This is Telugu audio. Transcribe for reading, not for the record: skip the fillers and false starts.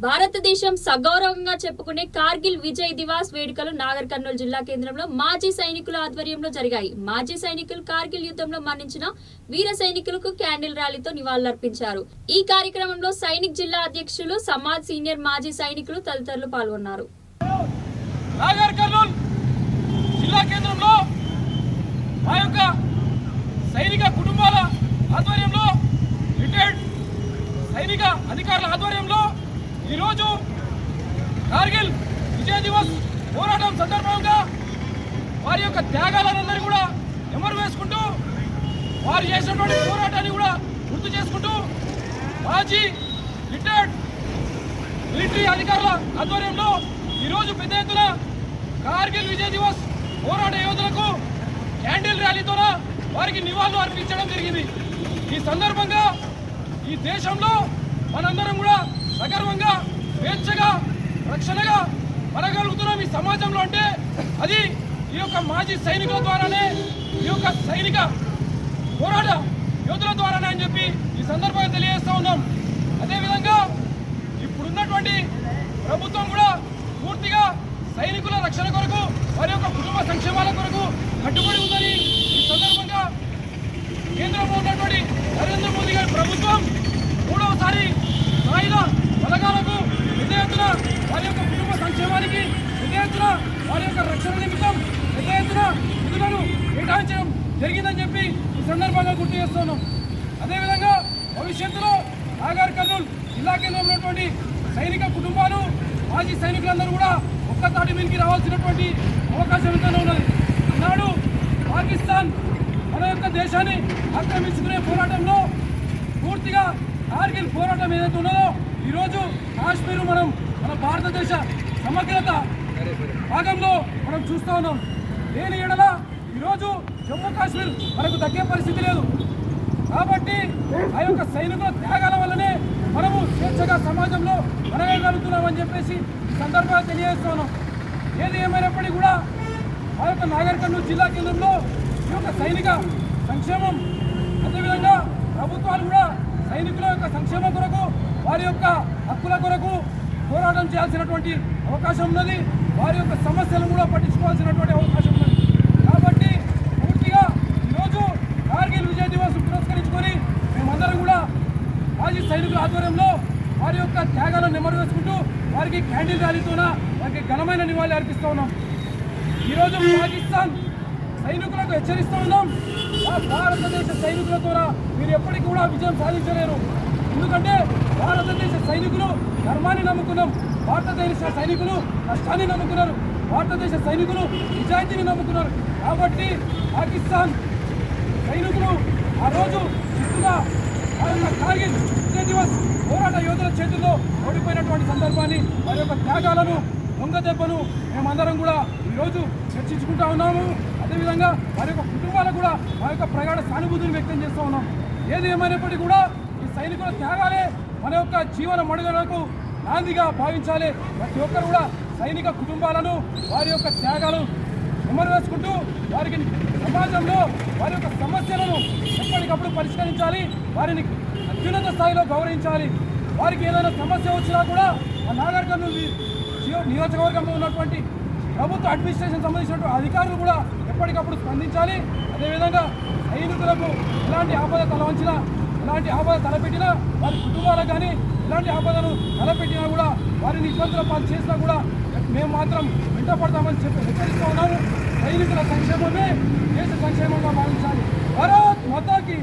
భారతదేశం సగౌరవంగా చెప్పుకునే కార్గిల్ విజయ్ దివాస్ వేడుకలు నాగర్ కర్నూలు జిల్లా కేంద్రంలో మాజీ సైనికుల ఆధ్వర్యంలో జరిగాయి. మాజీ సైనికులు కార్గిల్ యుద్ధంలో మరణించిన వీర సైనికులకు క్యాండిల్ ర్యాలీతో నివాళులర్పించారు. ఈ కార్యక్రమంలో సైనిక్ జిల్లా అధ్యక్షులు సమాజ్ సీనియర్ మాజీ సైనికులు తదితరులు పాల్గొన్నారు. నాగర్ కర్నూలు జిల్లా కేంద్రంలో మా యొక్క సైనిక కుటుంబాల ఆధ్వర్యంలో రిటైర్డ్ సైనిక అధికారుల ఆధ్వర్యంలో ఈరోజు కార్గిల్ విజయ్ దివస్ పోరాటం సందర్భంగా వారి యొక్క త్యాగాలందరినీ కూడా నెమరు వేసుకుంటూ వారు చేసినటువంటి పోరాటాన్ని కూడా గుర్తు చేసుకుంటూ మాజీ రిటైర్డ్ మిలిటరీ అధికారుల ఆధ్వర్యంలో ఈరోజు పెద్ద ఎత్తున కార్గిల్ విజయ్ దివస్ పోరాట యోధులకు క్యాండిల్ ర్యాలీతో వారికి నివాళులు అర్పించడం జరిగింది. ఈ సందర్భంగా ఈ దేశంలో మనందరం కూడా సగర్వంగా స్వేచ్ఛగా రక్షణగా మనగలుగుతున్నాం ఈ సమాజంలో అంటే అది ఈ యొక్క మాజీ సైనికుల ద్వారానే, ఈ యొక్క సైనిక పోరాట యోధుల ద్వారానే అని చెప్పి ఈ సందర్భంగా తెలియజేస్తూ ఉన్నాం. అదేవిధంగా ఇప్పుడున్నటువంటి ప్రభుత్వం కూడా పూర్తిగా సైనికుల రక్షణ కొరకు వారి యొక్క కుటుంబ సంక్షేమాల కొరకు కట్టుబడి ఉందని ఈ సందర్భంగా కేంద్రంలో ఉన్నటువంటి నరేంద్ర మోదీ గారి ప్రభుత్వం మూడవసారి సాయుధ బలగాలకు పెద్ద ఎత్తున వారి యొక్క కుటుంబ సంక్షేమానికి పెద్ద ఎత్తున వారి యొక్క రక్షణ నిమిత్తం పెద్ద ఎత్తున నిధులను కేటాయించడం జరిగిందని చెప్పి ఈ సందర్భంగా గుర్తు చేస్తున్నాం. అదేవిధంగా భవిష్యత్తులో నాగర్ కర్నూలు జిల్లా కేంద్రంలో ఉన్నటువంటి సైనిక కుటుంబాలు మాజీ సైనికులందరూ కూడా ఒక్కతాటి మీదకి రావాల్సినటువంటి అవకాశం ఎంతైనా ఉన్నది. ఈనాడు పాకిస్తాన్ మన యొక్క దేశాన్ని ఆక్రమించుకునే పోరాటంలో పూర్తిగా కార్గిల్ పోరాటం ఏదైతే ఉన్నదో ఈరోజు కాశ్మీర్ మన భారతదేశ సమగ్రత భాగంలో మనం చూస్తూ ఉన్నాం. దేని ఎడల ఈరోజు జమ్మూ కాశ్మీర్ మనకు తగ్గే పరిస్థితి లేదు. కాబట్టి ఆ యొక్క సైనికుల త్యాగాల వల్లనే మనము స్వేచ్ఛగా సమాజంలో మనగలుగుతున్నామని చెప్పేసి ఈ సందర్భంగా తెలియజేస్తున్నాం. ఏది ఏమైనప్పటికీ కూడా ఆ యొక్క నాగర్ కర్నూలు జిల్లా కేంద్రంలో ఈ యొక్క సైనిక సంక్షేమం అదేవిధంగా ప్రభుత్వాలు కూడా సైనికుల యొక్క సంక్షేమం కొరకు వారి యొక్క హక్కుల కొరకు పోరాటం చేయాల్సినటువంటి అవకాశం ఉన్నది. వారి యొక్క సమస్యలను కూడా పట్టించుకోవాల్సినటువంటి అవకాశం ఉన్నది. కాబట్టి పూర్తిగా ఈరోజు కార్గిల్ విజయ్ దివస్ పురస్కరించుకొని మేమందరం కూడా మాజీ సైనికుల ఆధ్వర్యంలో వారి యొక్క త్యాగాలను నెమరు వేసుకుంటూ వారికి క్యాండిల్ ర్యాలీతోన వారికి ఘనమైన నివాళి అర్పిస్తూ ఉన్నాం. ఈరోజు పాకిస్తాన్ సైనికులకు హెచ్చరిస్తూ ఉన్నాం, ఆ భారతదేశ సైనికుల ద్వారా మీరు ఎప్పటికీ కూడా విజయం సాధించలేరు. ఎందుకంటే భారతదేశ సైనికులు ధర్మాన్ని నమ్ముకున్నాం, భారతదేశ సైనికులు కష్టాన్ని నమ్ముకున్నారు, భారతదేశ సైనికులు నిజాయితీని నమ్ముకున్నారు. కాబట్టి పాకిస్తాన్ సైనికులు ఆ రోజు చిత్తుగా కార్గిల్ విజయ్ దివస్ పోరాట యోధుల చేతుల్లో ఓడిపోయినటువంటి సందర్భాన్ని వారి యొక్క త్యాగాలను దొంగ దెబ్బను మేమందరం కూడా ఈరోజు చర్చించుకుంటా ఉన్నాము. అదేవిధంగా వారి యొక్క కుటుంబాలకు కూడా మా యొక్క ప్రగాఢ సానుభూతిని వ్యక్తం చేస్తూ ఉన్నాం. ఏది ఏమైనప్పటికీ కూడా ఈ సైనికుల త్యాగాలే మన యొక్క జీవన మనుగడకు నాందిగా భావించాలి. ప్రతి ఒక్కరు కూడా సైనిక కుటుంబాలను వారి యొక్క త్యాగాలు నెమరు వేసుకుంటూ వారికి సమాజంలో వారి యొక్క సమస్యలను ఎప్పటికప్పుడు పరిష్కరించాలి, వారిని అత్యున్నత స్థాయిలో గౌరవించాలి. వారికి ఏదైనా సమస్య వచ్చినా కూడా ఆ నాగర్ కర్నూలు నియోజకవర్గంలో ఉన్నటువంటి ప్రభుత్వ అడ్మినిస్ట్రేషన్ సంబంధించినటువంటి అధికారులు కూడా ఎప్పటికప్పుడు స్పందించాలి. అదేవిధంగా సైనికులకు ఎలాంటి ఆపద తలవంచినా ఎలాంటి ఆపద తలపెట్టినా వారి కుటుంబాలకు కానీ ఎలాంటి ఆపదను తలపెట్టినా కూడా వారిని ఇబ్బందుల పాలు చేసినా కూడా మేము మాత్రం వెంటపడతామని చెప్పి హెచ్చరిస్తూ ఉన్నాము. సైనికుల సంక్షేమమే దేశ సంక్షేమంగా భావించాలి. భారత్ మాతాకి